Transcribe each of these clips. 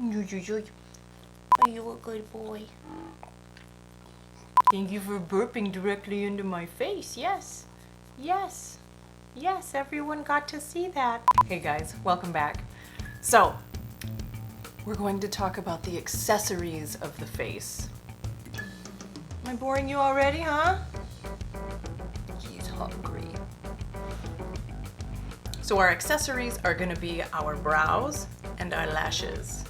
Are you a good boy? Thank you for burping directly into my face. Yes, yes, yes, everyone got to see that. Hey guys, welcome back. So, we're going to talk about the accessories of the face. Am I boring you already, huh? He's hungry. So our accessories are gonna be our brows and our lashes.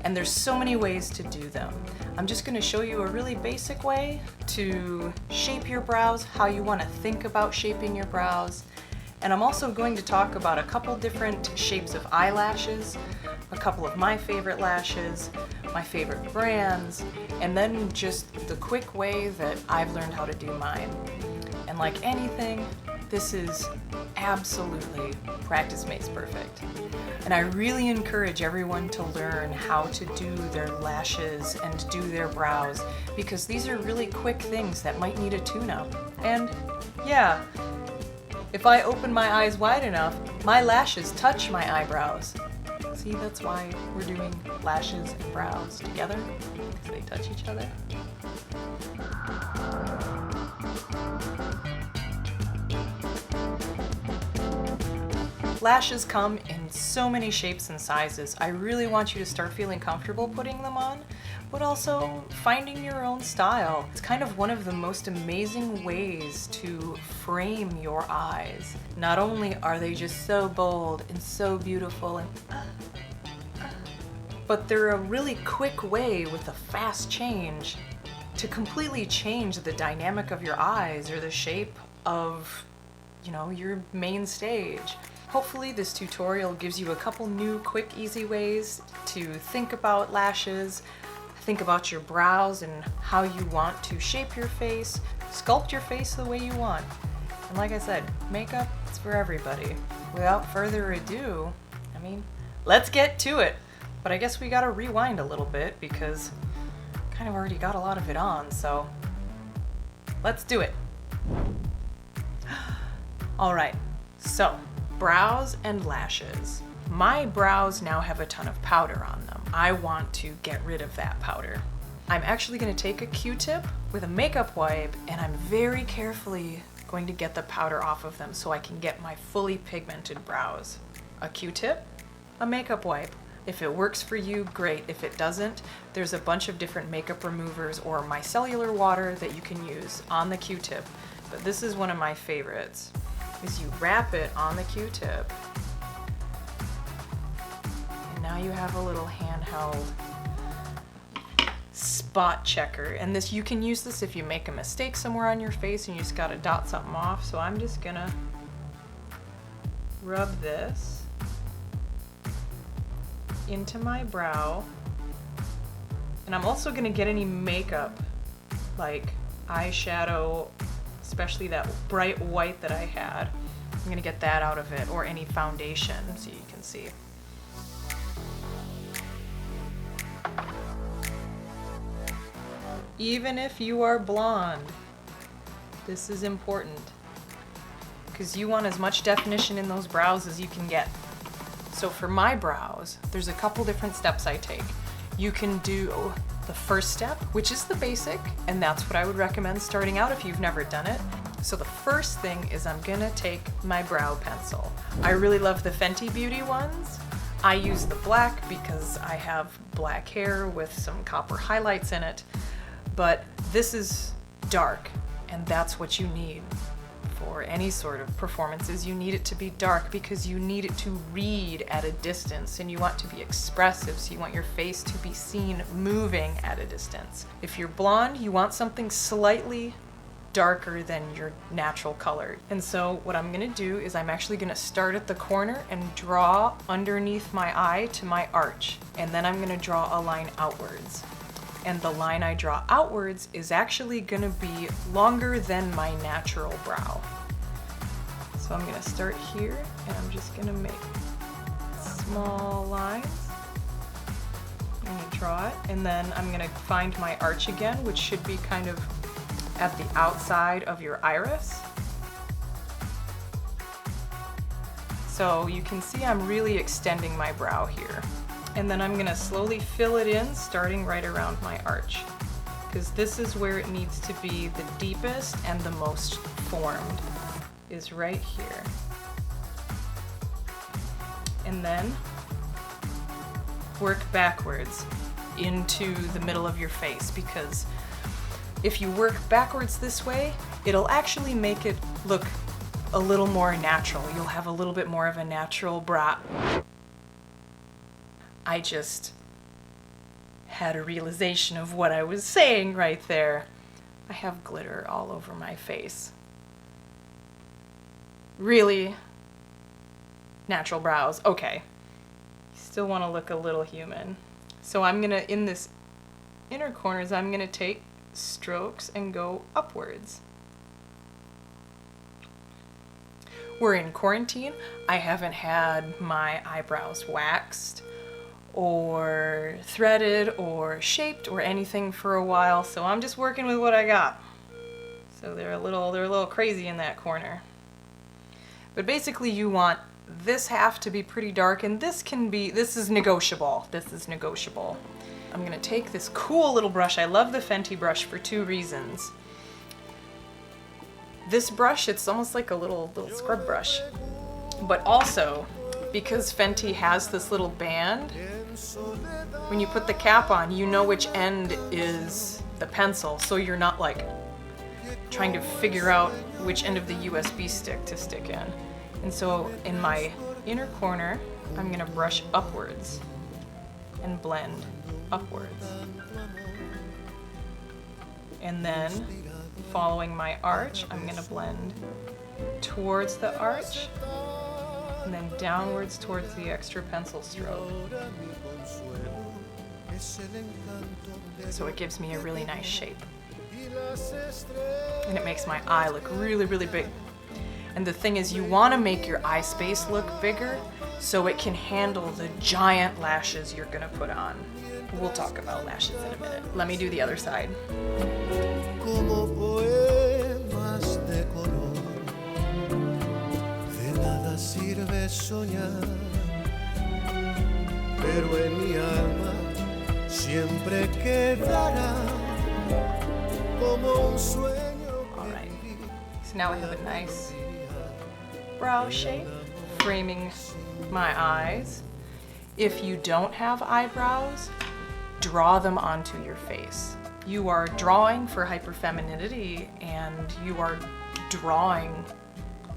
And there's so many ways to do them. I'm just gonna show you a really basic way to shape your brows, how you wanna think about shaping your brows. And I'm also going to talk about a couple different shapes of eyelashes, a couple of my favorite lashes, my favorite brands, and then just the quick way that I've learned how to do mine. And like anything, this is absolutely practice makes perfect. And I really encourage everyone to learn how to do their lashes and do their brows, because these are really quick things that might need a tune-up. And yeah, if I open my eyes wide enough, my lashes touch my eyebrows. See, that's why we're doing lashes and brows together, because they touch each other. Lashes come in so many shapes and sizes. I really want you to start feeling comfortable putting them on, but also finding your own style. It's kind of one of the most amazing ways to frame your eyes. Not only are they just so bold and so beautiful, but they're a really quick way with a fast change to completely change the dynamic of your eyes or the shape of, your main stage. Hopefully this tutorial gives you a couple new, quick, easy ways to think about lashes, think about your brows and how you want to shape your face, sculpt your face the way you want. And like I said, makeup is for everybody. Without further ado, let's get to it. But I guess we gotta rewind a little bit because I kind of already got a lot of it on, so let's do it. All right, so brows and lashes. My brows now have a ton of powder on them. I want to get rid of that powder. I'm actually going to take a Q-tip with a makeup wipe, and I'm very carefully going to get the powder off of them so I can get my fully pigmented brows. A Q-tip, a makeup wipe. If it works for you, great. If it doesn't, there's a bunch of different makeup removers or micellar water that you can use on the Q-tip, but this is one of my favorites. Is you wrap it on the Q-tip, and now you have a little handheld spot checker. And this, you can use this if you make a mistake somewhere on your face and you just gotta dot something off. So I'm just gonna rub this into my brow, and I'm also gonna get any makeup, like eyeshadow, especially that bright white that I had. I'm gonna get that out of it, or any foundation, so you can see. Even if you are blonde, this is important, because you want as much definition in those brows as you can get. So for my brows, there's a couple different steps I take. You can do the first step, which is the basic, and that's what I would recommend starting out if you've never done it. So the first thing is I'm gonna take my brow pencil. I really love the Fenty Beauty ones. I use the black because I have black hair with some copper highlights in it, but this is dark, and that's what you need for any sort of performances. You need it to be dark because you need it to read at a distance, and you want to be expressive, so you want your face to be seen moving at a distance. If you're blonde, you want something slightly darker than your natural color. And so what I'm gonna do is I'm actually gonna start at the corner and draw underneath my eye to my arch, and then I'm gonna draw a line outwards. And the line I draw outwards is actually gonna be longer than my natural brow. So I'm gonna start here, and I'm just gonna make small lines. I'm gonna draw it, and then I'm gonna find my arch again, which should be kind of at the outside of your iris. So you can see I'm really extending my brow here. And then I'm gonna slowly fill it in, starting right around my arch, because this is where it needs to be the deepest and the most formed, is right here. And then work backwards into the middle of your face, because if you work backwards this way, it'll actually make it look a little more natural. You'll have a little bit more of a natural brow. I just had a realization of what I was saying right there. I have glitter all over my face. Really? Natural brows. Okay. Still want to look a little human. So I'm gonna, in this inner corners, I'm gonna take strokes and go upwards. We're in quarantine. I haven't had my eyebrows waxed or threaded or shaped or anything for a while, so I'm just working with what I got. So they're a little crazy in that corner. But basically you want this half to be pretty dark, and this is negotiable. This is negotiable. I'm gonna take this cool little brush. I love the Fenty brush for two reasons. This brush, it's almost like a little scrub brush, but also because Fenty has this little band, when you put the cap on, you know which end is the pencil, so you're not like trying to figure out which end of the USB stick to stick in. And so in my inner corner, I'm gonna brush upwards and blend upwards. And then following my arch, I'm gonna blend towards the arch and then downwards towards the extra pencil stroke. So it gives me a really nice shape. And it makes my eye look really, really big. And the thing is, you want to make your eye space look bigger so it can handle the giant lashes you're gonna put on. We'll talk about lashes in a minute. Let me do the other side. Como poemas de color, de nada sirve soñar, pero en mi alma siempre quedará como un sueño. All right, so now I have a nice brow shape framing my eyes. If you don't have eyebrows, draw them onto your face. You are drawing for hyperfemininity, and you are drawing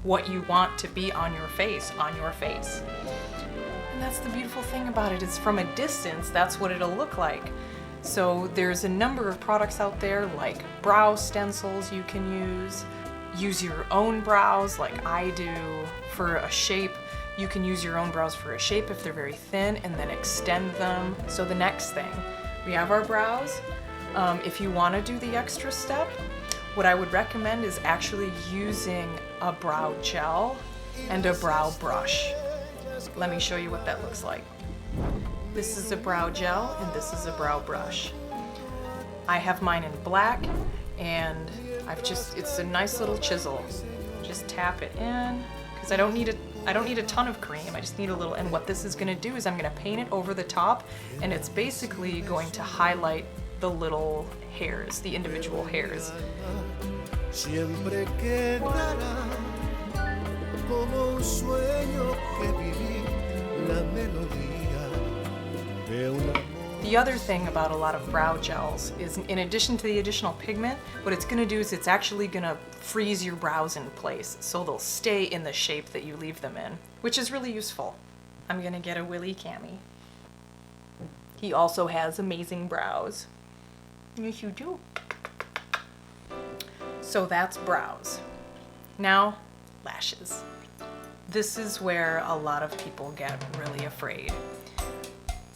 what you want to be on your face, And that's the beautiful thing about it, is from a distance, that's what it'll look like. So there's a number of products out there, like brow stencils you can use. Use your own brows like I do for a shape. You can use your own brows for a shape if they're very thin, and then extend them. So the next thing, we have our brows. If you want to do the extra step, what I would recommend is actually using a brow gel and a brow brush. Let me show you what that looks like. This is a brow gel and this is a brow brush. I have mine in black, and it's a nice little chisel. Just tap it in, because I don't need a ton of cream, I just need a little. And what this is gonna do is I'm gonna paint it over the top, and it's basically going to highlight the little hairs, the individual hairs. Siempre quedará como un sueño que viví, la melodía de un amor. The other thing about a lot of brow gels is, in addition to the additional pigment, what it's gonna do is it's actually gonna freeze your brows in place, so they'll stay in the shape that you leave them in, which is really useful. I'm gonna get a Willy Cami. He also has amazing brows. Yes, you do. So that's brows. Now, lashes. This is where a lot of people get really afraid.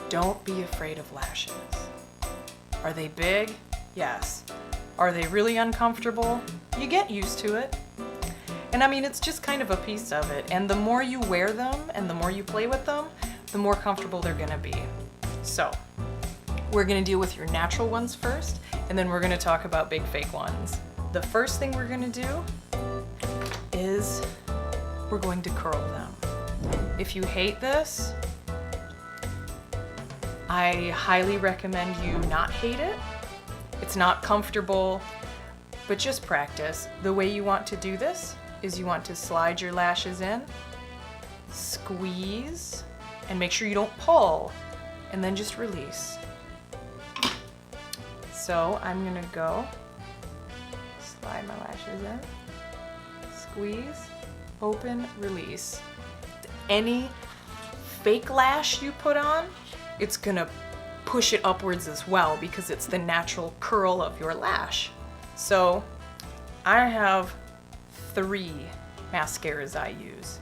Don't be afraid of lashes. Are they big? Yes. Are they really uncomfortable? You get used to it. And I mean, it's just kind of a piece of it. And the more you wear them and the more you play with them, the more comfortable they're gonna be. So, we're gonna deal with your natural ones first, and then we're gonna talk about big fake ones. The first thing we're gonna do is we're going to curl them. If you hate this, I highly recommend you not hate it. It's not comfortable, but just practice. The way you want to do this is you want to slide your lashes in, squeeze, and make sure you don't pull, and then just release. So I'm gonna go slide my lashes in, squeeze, open, release. Any fake lash you put on, it's gonna push it upwards as well because it's the natural curl of your lash. So I have 3 mascaras I use.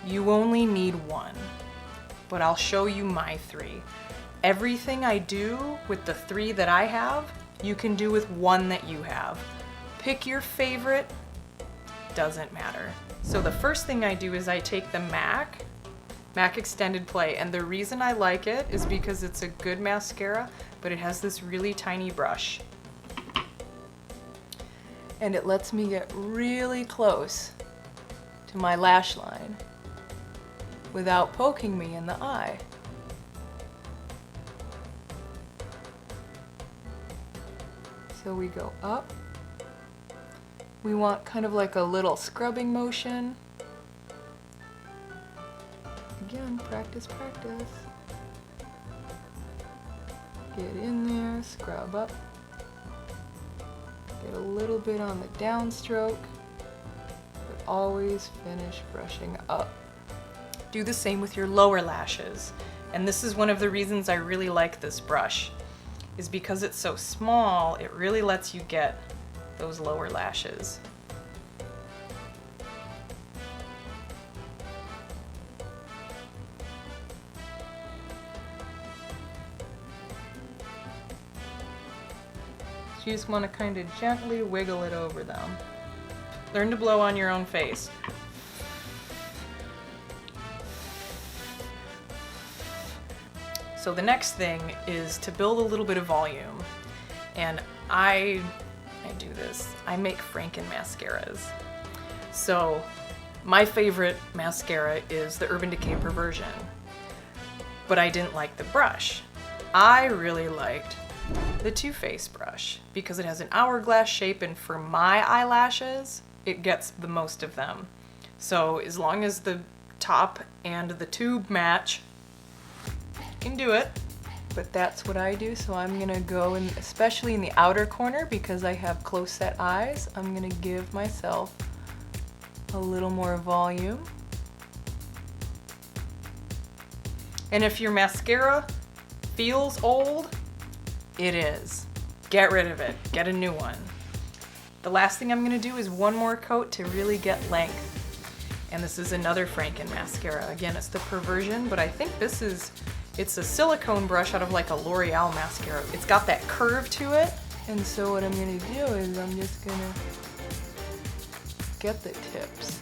You only need 1, but I'll show you my 3. Everything I do with the 3 that I have, you can do with 1 that you have. Pick your favorite, doesn't matter. So the first thing I do is I take the MAC Extended Play, and the reason I like it is because it's a good mascara, but it has this really tiny brush. And it lets me get really close to my lash line without poking me in the eye. So we go up. We want kind of like a little scrubbing motion. Again, practice, practice. Get in there, scrub up. Get a little bit on the downstroke, but always finish brushing up. Do the same with your lower lashes. And this is one of the reasons I really like this brush, is because it's so small, it really lets you get those lower lashes. So you just want to kind of gently wiggle it over them. Learn to blow on your own face. So the next thing is to build a little bit of volume. And I do this. I make Franken mascaras. So my favorite mascara is the Urban Decay Perversion, but I didn't like the brush. I really liked the Too Faced brush because it has an hourglass shape, and for my eyelashes, it gets the most of them. So as long as the top and the tube match, you can do it. But that's what I do, so I'm gonna go in, especially in the outer corner because I have close set eyes, I'm gonna give myself a little more volume. And if your mascara feels old, it is. Get rid of it, get a new one. The last thing I'm gonna do is one more coat to really get length. And this is another Franken mascara. Again, it's the Perversion, but I think it's a silicone brush out of like a L'Oreal mascara. It's got that curve to it. And so what I'm gonna do is I'm just gonna get the tips.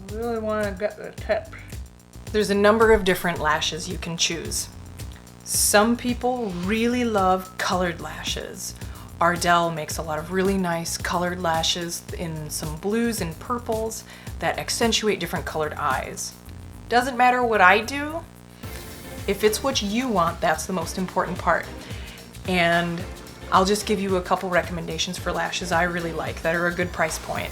I really wanna get the tips. There's a number of different lashes you can choose. Some people really love colored lashes. Ardell makes a lot of really nice colored lashes in some blues and purples that accentuate different colored eyes. Doesn't matter what I do. If it's what you want, that's the most important part. And I'll just give you a couple recommendations for lashes I really like that are a good price point.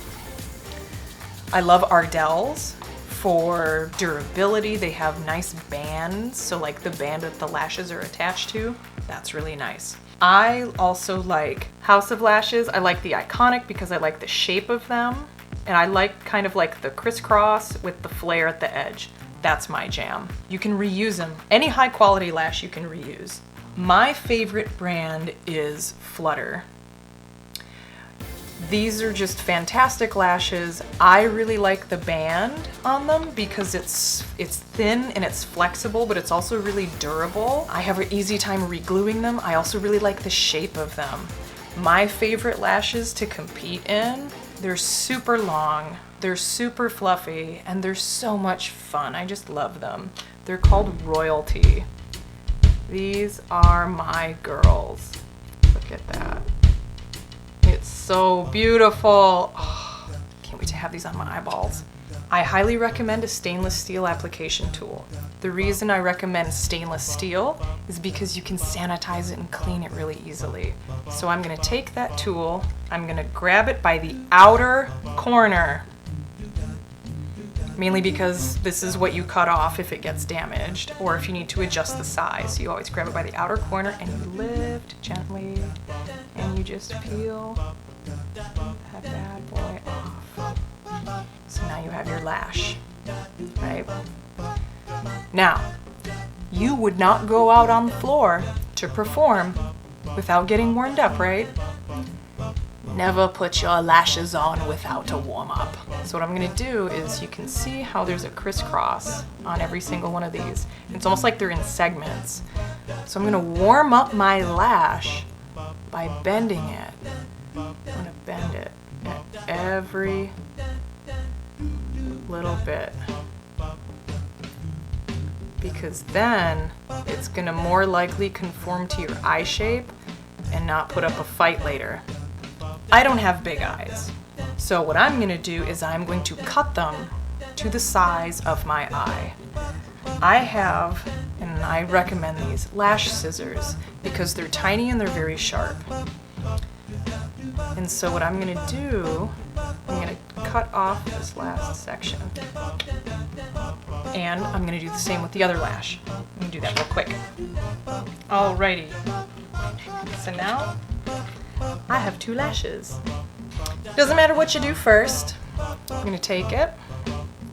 I love Ardell's for durability. They have nice bands, so like the band that the lashes are attached to, that's really nice. I also like House of Lashes. I like the Iconic because I like the shape of them. And I like kind of like the crisscross with the flare at the edge. That's my jam. You can reuse them. Any high quality lash you can reuse. My favorite brand is Flutter. These are just fantastic lashes. I really like the band on them because it's thin and it's flexible, but it's also really durable. I have an easy time re-gluing them. I also really like the shape of them. My favorite lashes to compete in, they're super long, they're super fluffy, and they're so much fun. I just love them. They're called Royalty. These are my girls. Look at that. It's so beautiful. Oh, can't wait to have these on my eyeballs. I highly recommend a stainless steel application tool. The reason I recommend stainless steel is because you can sanitize it and clean it really easily. So I'm going to take that tool, I'm going to grab it by the outer corner, mainly because this is what you cut off if it gets damaged or if you need to adjust the size. So you always grab it by the outer corner and you lift gently and you just peel that bad boy off. So now you have your lash, right? Now, you would not go out on the floor to perform without getting warmed up, right? Never put your lashes on without a warm-up. So what I'm gonna do is, you can see how there's a crisscross on every single one of these. It's almost like they're in segments. So I'm gonna warm up my lash by bending it. I'm gonna bend it at every little bit, because then it's gonna more likely conform to your eye shape and not put up a fight later. I don't have big eyes, so what I'm gonna do is I'm going to cut them to the size of my eye. I have, and I recommend these, lash scissors because they're tiny and they're very sharp. And so what I'm gonna do, I'm gonna cut off this last section. And I'm gonna do the same with the other lash. I'm gonna do that real quick. Alrighty. So now, I have 2 lashes. Doesn't matter what you do first. I'm gonna take it,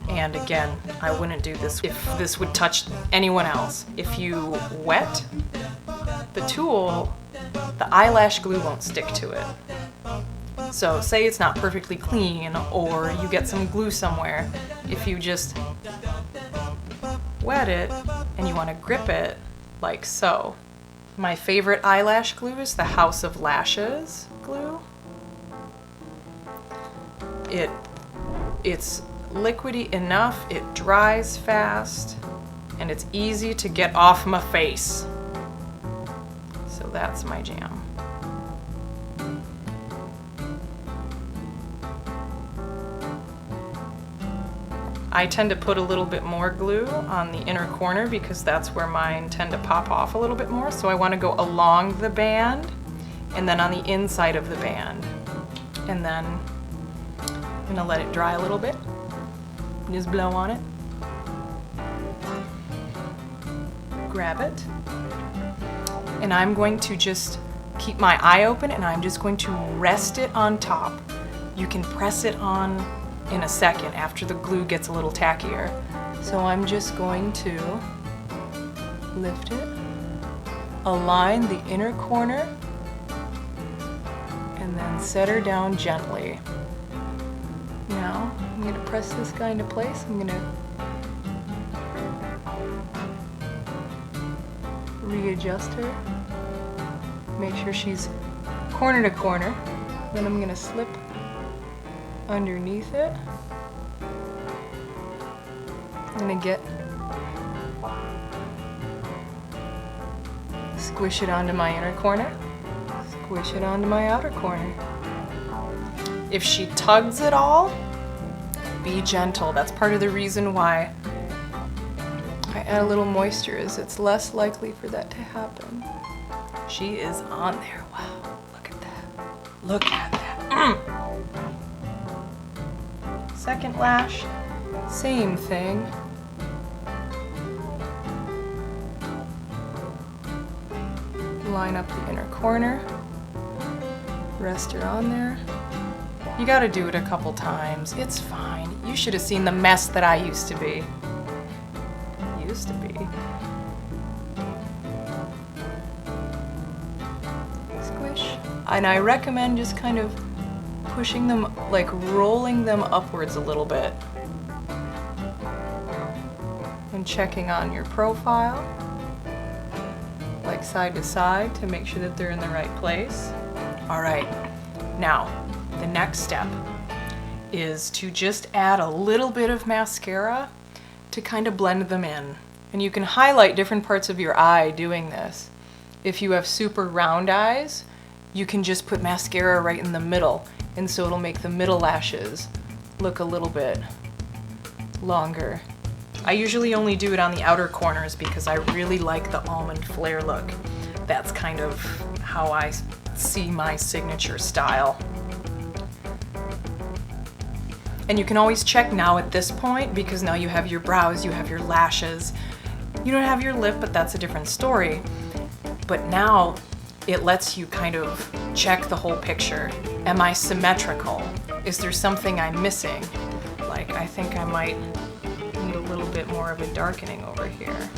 and again, I wouldn't do this if this would touch anyone else. If you wet the tool, the eyelash glue won't stick to it. So say it's not perfectly clean or you get some glue somewhere, if you just wet it and you want to grip it like so. My favorite eyelash glue is the House of Lashes glue. It's liquidy enough, it dries fast, and it's easy to get off my face. So that's my jam. I tend to put a little bit more glue on the inner corner because that's where mine tend to pop off a little bit more. So I want to go along the band and then on the inside of the band. And then I'm going to let it dry a little bit. Just blow on it. Grab it. And I'm going to just keep my eye open and I'm just going to rest it on top. You can press it on in a second after the glue gets a little tackier. So I'm just going to lift it, align the inner corner, and then set her down gently. Now I'm going to press this guy into place. I'm going to readjust her, make sure she's corner to corner. Then I'm going to slip underneath it. I'm gonna squish it onto my inner corner, squish it onto my outer corner. If she tugs at all, be gentle. That's part of the reason why I add a little moisture, is it's less likely for that to happen. She is on there. Wow, look at that. Look at that. Second lash, same thing. Line up the inner corner, rest her on there. You gotta do it a couple times, it's fine. You should have seen the mess that I used to be. Squish. And I recommend just kind of pushing them, like rolling them upwards a little bit. And checking on your profile, like side to side, to make sure that they're in the right place. All right, now the next step is to just add a little bit of mascara to kind of blend them in. And you can highlight different parts of your eye doing this. If you have super round eyes, you can just put mascara right in the middle, and so it'll make the middle lashes look a little bit longer. I usually only do it on the outer corners because I really like the almond flare look. That's kind of how I see my signature style. And you can always check now at this point, because now you have your brows, you have your lashes. You don't have your lip, but that's a different story. But now it lets you kind of check the whole picture. Am I symmetrical? Is there something I'm missing? Like, I think I might need a little bit more of a darkening over here.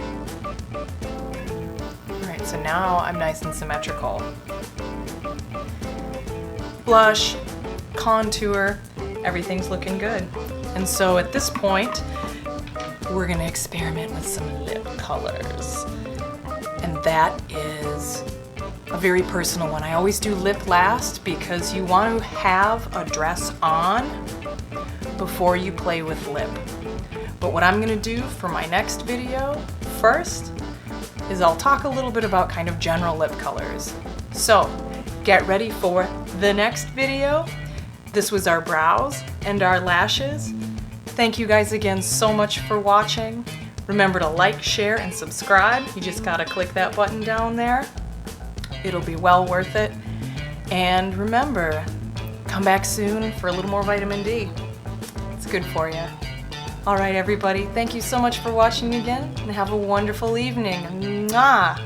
All right, so now I'm nice and symmetrical. Blush, contour, everything's looking good. And so at this point, we're gonna experiment with some lip colors. And that is a very personal one. I always do lip last because you want to have a dress on before you play with lip. But what I'm gonna do for my next video first is I'll talk a little bit about kind of general lip colors. So get ready for the next video. This was our brows and our lashes. Thank you guys again so much for watching. Remember to like, share, and subscribe. You just gotta click that button down there. It'll be well worth it. And remember, come back soon for a little more vitamin D. It's good for you. All right, everybody, thank you so much for watching again, and have a wonderful evening. Mwah!